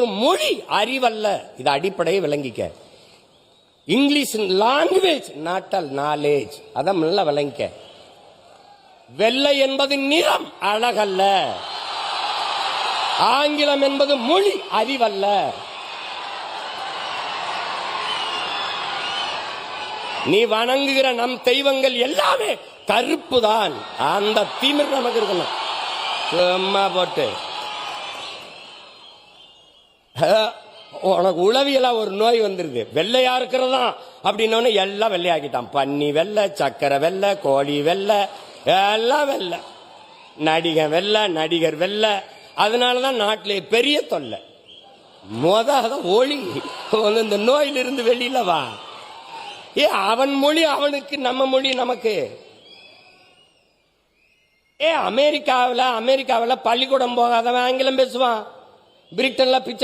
மொழி அறிவல்ல. இது அடிப்படையை விளங்கிக்க. English language not knowledge. அதான் நல்லா விளங்கிக்க. வெள்ளை என்பது நிறம் அழகல்ல. ஆங்கிலம் என்பது மொழி அறிவல்ல. நீ வணங்குகிற நம் தெய்வங்கள் எல்லாமே கருப்பு தான். அந்த திமிர் நமக்கு இருக்கணும். சும்மா போட்டு உனக்கு உளவியலா ஒரு நோய் வந்துருது. வெள்ளையா இருக்கிறதா அப்படின்னு எல்லாம் வெள்ளையாக்கிட்டான். பன்னி வெள்ளை, சக்கரை வெள்ளை, கோழி வெள்ளை, எல்லாம் வெள்ளை. நடிகர் வெள்ளை, நடிகர் வெள்ளை. அதனாலதான் நாட்டிலே பெரிய தொல்லை. ஒளி இந்த நோயிலிருந்து வெளியில வா. அவன் மொழி அவனுக்கு, நம்ம மொழி நமக்கு. அமெரிக்காவில் பள்ளிக்கூடம் போகாதவன் ஆங்கிலம் பேசுவான். பிரிட்டன்ல பிச்சை